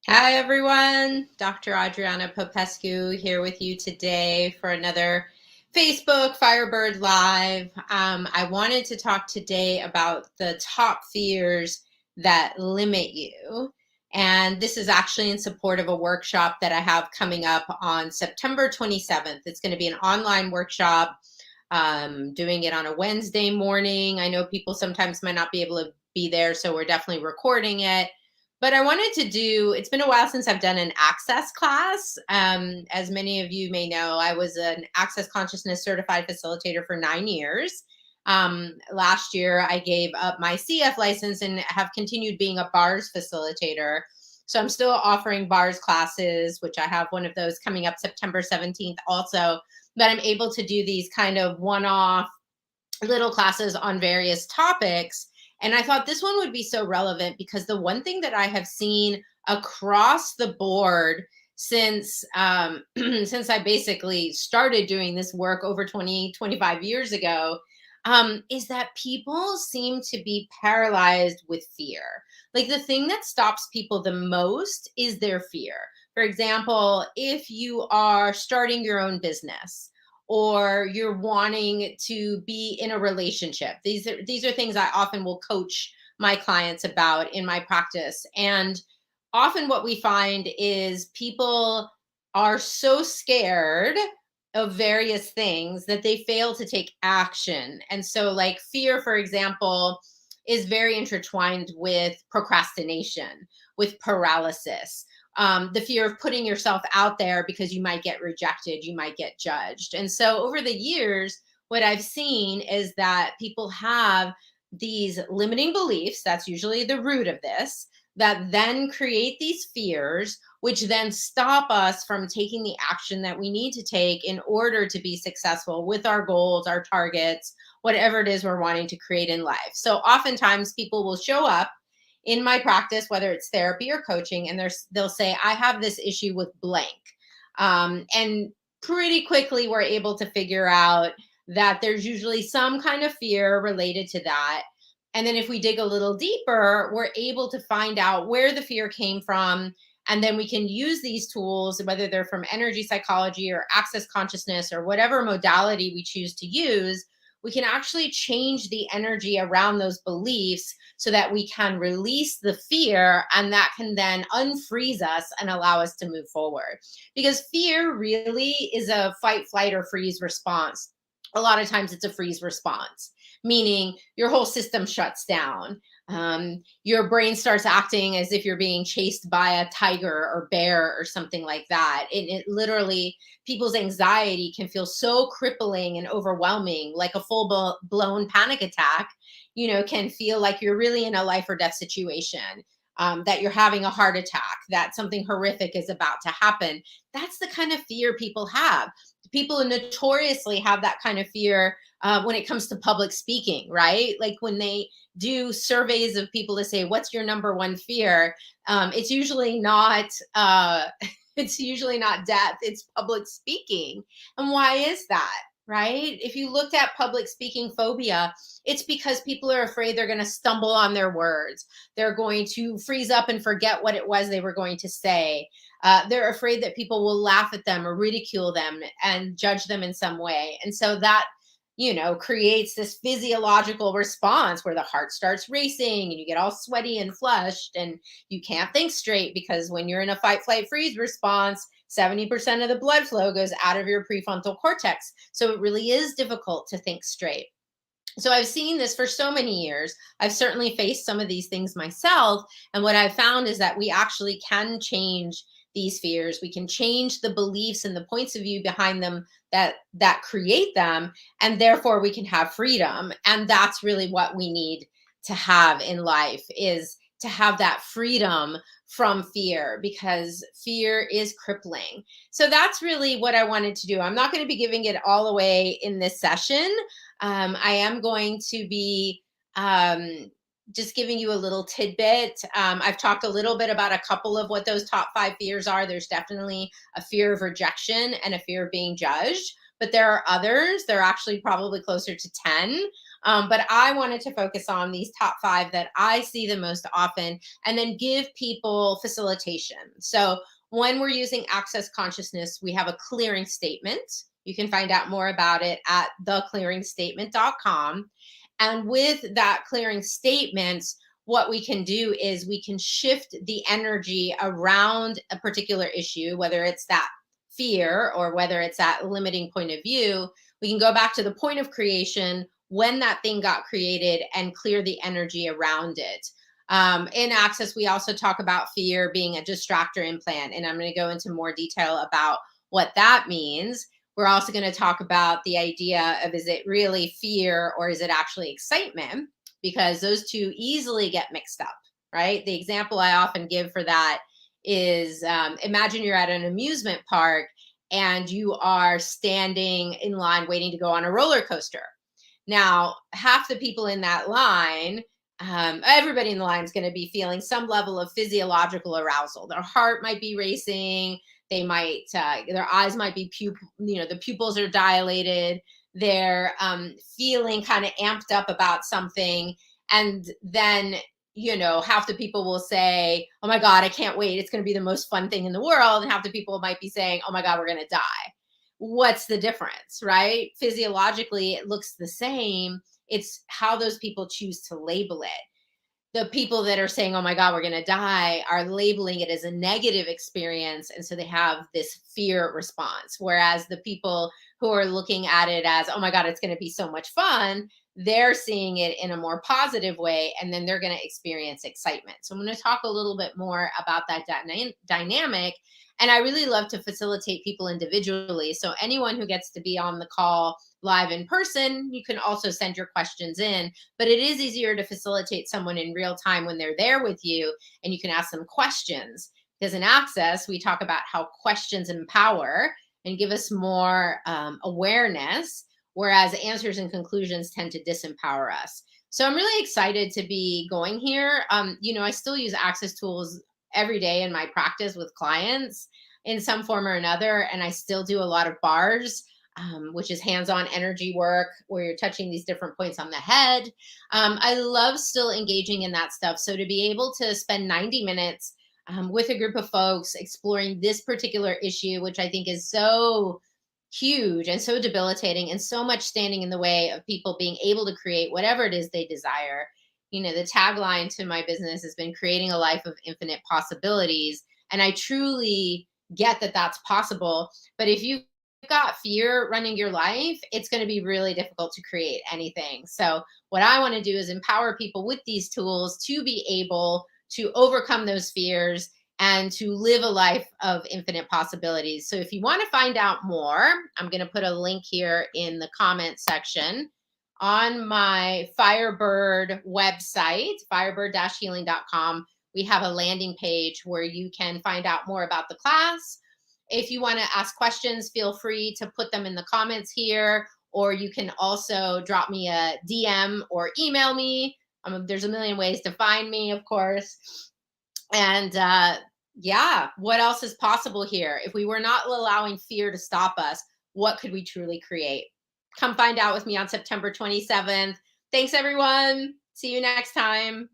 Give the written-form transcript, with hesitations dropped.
Hi everyone, Dr. Adriana Popescu here with you today for another Facebook Firebird Live. I wanted to talk today about the top fears that limit you. And this is actually in support of a workshop that I have coming up on September 27th. It's going to be an online workshop, doing it on a Wednesday morning. I know people sometimes might not be able to be there, so we're definitely recording it. But I wanted to do, it's been a while since I've done an access class. As many of you may know, I was an access consciousness certified facilitator for 9 years. Last year, I gave up my CF license and have continued being a bars facilitator. So I'm still offering bars classes, which I have one of those coming up September 17th also. But I'm able to do these kind of one-off little classes on various topics. And I thought this one would be so relevant because the one thing that I have seen across the board since since I basically started doing this work over 25 years ago, is that people seem to be paralyzed with fear. Like the thing that stops people the most is their fear. For example, if you are starting your own business, or you're wanting to be in a relationship. These are things I often will coach my clients about in my practice. And often what we find is people are so scared of various things that they fail to take action. And so like fear, for example, is very intertwined with procrastination, with paralysis, the fear of putting yourself out there because you might get rejected, you might get judged. And so over the years, what I've seen is that people have these limiting beliefs, that's usually the root of this, that then create these fears, which then stop us from taking the action that we need to take in order to be successful with our goals, our targets, whatever it is we're wanting to create in life. So oftentimes people will show up in my practice, whether it's therapy or coaching, and they'll say, I have this issue with blank. And pretty quickly, we're able to figure out that there's usually some kind of fear related to that. And then if we dig a little deeper, we're able to find out where the fear came from. And then we can use these tools, whether they're from energy psychology or access consciousness or whatever modality we choose to use, we can actually change the energy around those beliefs so that we can release the fear, and that can then unfreeze us and allow us to move forward. Because fear really is a fight, flight, or freeze response. A lot of times it's a freeze response, meaning your whole system shuts down. Your brain starts acting as if you're being chased by a tiger or bear or something like that. It literally, people's anxiety can feel so crippling and overwhelming, like a full blown panic attack, can feel like you're really in a life or death situation, that you're having a heart attack, that something horrific is about to happen. That's the kind of fear people have. People notoriously have that kind of fear when it comes to public speaking, right? Like when they do surveys of people to say, what's your number one fear? It's usually not it's usually not death, it's public speaking. And why is that? Right? If you looked at public speaking phobia, it's because people are afraid they're going to stumble on their words. They're going to freeze up and forget what it was they were going to say. They're afraid that people will laugh at them or ridicule them and judge them in some way. And so that, creates this physiological response where the heart starts racing and you get all sweaty and flushed and you can't think straight, because when you're in a fight, flight, freeze response, 70% of the blood flow goes out of your prefrontal cortex. So it really is difficult to think straight. So I've seen this for so many years. I've certainly faced some of these things myself. And what I've found is that we actually can change these fears. We can change the beliefs and the points of view behind them that create them. And therefore we can have freedom. And that's really what we need to have in life, is to have that freedom from fear, because fear is crippling. So that's really what I wanted to do. I'm not going to be giving it all away in this session. I am going to be just giving you a little tidbit. I've talked a little bit about a couple of what those top 5 fears are. There's definitely a fear of rejection and a fear of being judged, but there are others. They're actually probably closer to 10. But I wanted to focus on these top 5 that I see the most often and then give people facilitation. So when we're using access consciousness, we have a clearing statement. You can find out more about it at theclearingstatement.com. And with that clearing statement, what we can do is we can shift the energy around a particular issue, whether it's that fear or whether it's that limiting point of view. We can go back to the point of creation when that thing got created and clear the energy around it. In Access, we also talk about fear being a distractor implant, and I'm going to go into more detail about what that means. We're also going to talk about the idea of, is it really fear or is it actually excitement? Because those two easily get mixed up, right? The example I often give for that is, imagine you're at an amusement park and you are standing in line waiting to go on a roller coaster. Now, half the people in that line, everybody in the line is going to be feeling some level of physiological arousal. Their heart might be racing. They might, their eyes might be, the pupils are dilated. They're feeling kind of amped up about something. And then, half the people will say, oh my God, I can't wait. It's going to be the most fun thing in the world. And half the people might be saying, oh my God, we're going to die. What's the difference, right? Physiologically, it looks the same. It's how those people choose to label it. The people that are saying, oh my God, we're going to die, are labeling it as a negative experience. And so they have this fear response. Whereas the people who are looking at it as, oh my God, it's going to be so much fun, they're seeing it in a more positive way. And then they're going to experience excitement. So I'm going to talk a little bit more about that dynamic. And I really love to facilitate people individually. So anyone who gets to be on the call live in person, you can also send your questions in, but it is easier to facilitate someone in real time when they're there with you and you can ask them questions. Because in Access, we talk about how questions empower and give us more awareness, whereas answers and conclusions tend to disempower us. So I'm really excited to be going here. I still use Access tools every day in my practice with clients in some form or another. And I still do a lot of bars, which is hands-on energy work where you're touching these different points on the head. I love still engaging in that stuff. So to be able to spend 90 minutes with a group of folks exploring this particular issue, which I think is so huge and so debilitating and so much standing in the way of people being able to create whatever it is they desire. The tagline to my business has been creating a life of infinite possibilities. And I truly get that that's possible. But if you've got fear running your life, it's going to be really difficult to create anything. So what I want to do is empower people with these tools to be able to overcome those fears and to live a life of infinite possibilities. So if you want to find out more, I'm going to put a link here in the comment section. On my Firebird website, firebird-healing.com, we have a landing page where you can find out more about the class. If you want to ask questions, feel free to put them in the comments here, or you can also drop me a DM or email me. There's a million ways to find me, of course. And what else is possible here? If we were not allowing fear to stop us, what could we truly create? Come find out with me on September 27th. Thanks, everyone. See you next time.